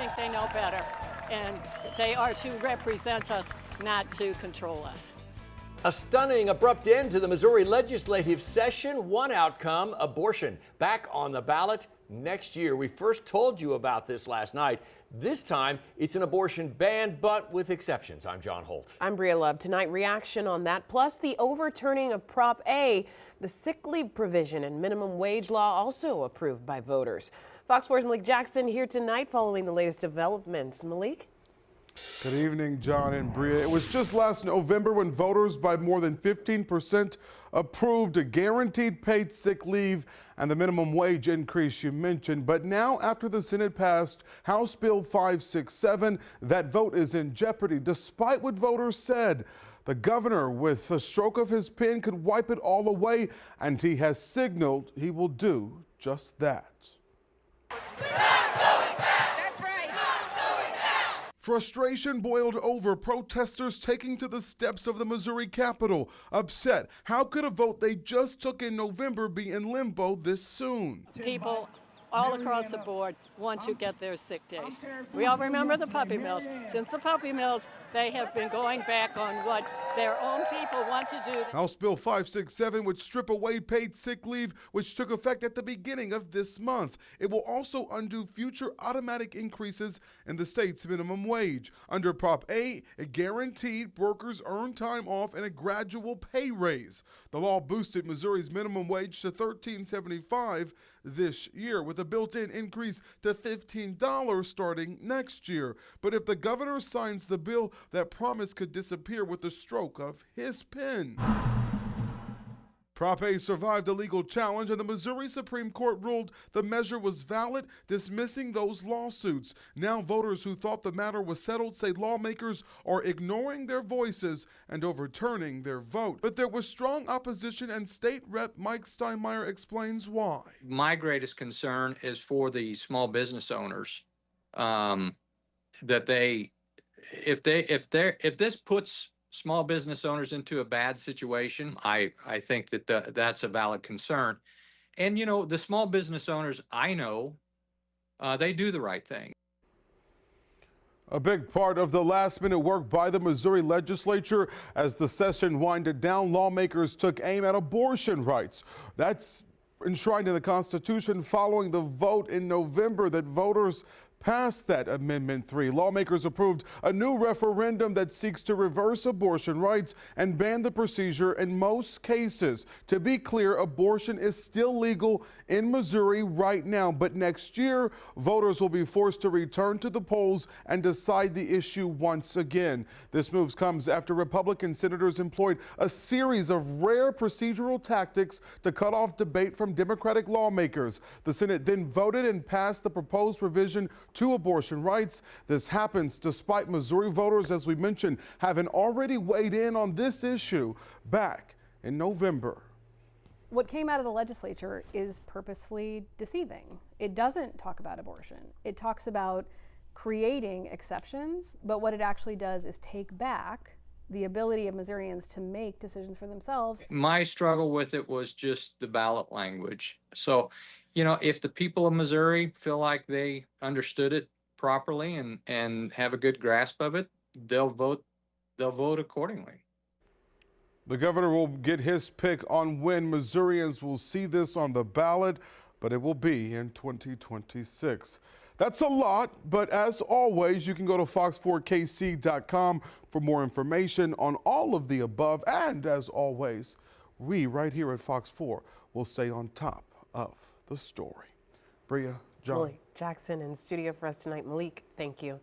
think they know better, and they are to represent us, not to control us. A stunning, abrupt end to the Missouri legislative session. One outcome, abortion, back on the ballot next year. We first told you about this last night. This time, it's an abortion ban, but with exceptions. I'm John Holt. I'm Bria Love. Tonight, reaction on that, plus the overturning of Prop A, the sick leave provision and minimum wage law also approved by voters. Fox 4's Malik Jackson here tonight following the latest developments. Malik? Good evening, John and Bria. It was just last November when voters by more than 15% approved a guaranteed paid sick leave and the minimum wage increase you mentioned. But now, after the Senate passed House Bill 567, that vote is in jeopardy, despite what voters said. The governor, with a stroke of his pen, could wipe it all away, and he has signaled he will do just that. Frustration boiled over, protesters taking to the steps of the Missouri Capitol, upset. How could a vote they just took in November be in limbo this soon? People all across the board want to get their sick days. We all remember the puppy mills. Since the puppy mills, they have been going back on what their own people want to do. House Bill 567 would strip away paid sick leave, which took effect at the beginning of this month. It will also undo future automatic increases in the state's minimum wage. Under Prop A, it guaranteed workers earned time off and a gradual pay raise. The law boosted Missouri's minimum wage to $13.75 this year, with a built-in increase to $15 starting next year. But if the governor signs the bill, that promise could disappear with the stroke of his pen. Prop A survived a legal challenge, and the Missouri Supreme Court ruled the measure was valid, dismissing those lawsuits. Now voters who thought the matter was settled say lawmakers are ignoring their voices and overturning their vote. But there was strong opposition, and State Rep Mike Steinmeier explains why. My greatest concern is for the small business owners, that if this puts small business owners into a bad situation, I think that that's a valid concern. And, you know, the small business owners, I know, they do the right thing. A big part of the last-minute work by the Missouri legislature as the session winded down, lawmakers took aim at abortion rights. That's enshrined in the Constitution following the vote in November that voters passed that Amendment 3. Lawmakers approved a new referendum that seeks to reverse abortion rights and ban the procedure in most cases. To be clear, abortion is still legal in Missouri right now, but next year, voters will be forced to return to the polls and decide the issue once again. This move comes after Republican senators employed a series of rare procedural tactics to cut off debate from Democratic lawmakers. The Senate then voted and passed the proposed revision to abortion rights. This happens despite Missouri voters, as we mentioned, having already weighed in on this issue back in November. What came out of the legislature is purposefully deceiving. It doesn't talk about abortion. It talks about creating exceptions, but what it actually does is take back the ability of Missourians to make decisions for themselves. My struggle with it was just the ballot language. So, you know, if the people of Missouri feel like they understood it properly and have a good grasp of it, they'll vote accordingly. The governor will get his pick on when Missourians will see this on the ballot, but it will be in 2026. That's a lot, but as always, you can go to fox4kc.com for more information on all of the above. And as always, we right here at Fox 4 will stay on top of the story. Bria, John. Malik Jackson in studio for us tonight. Malik, thank you.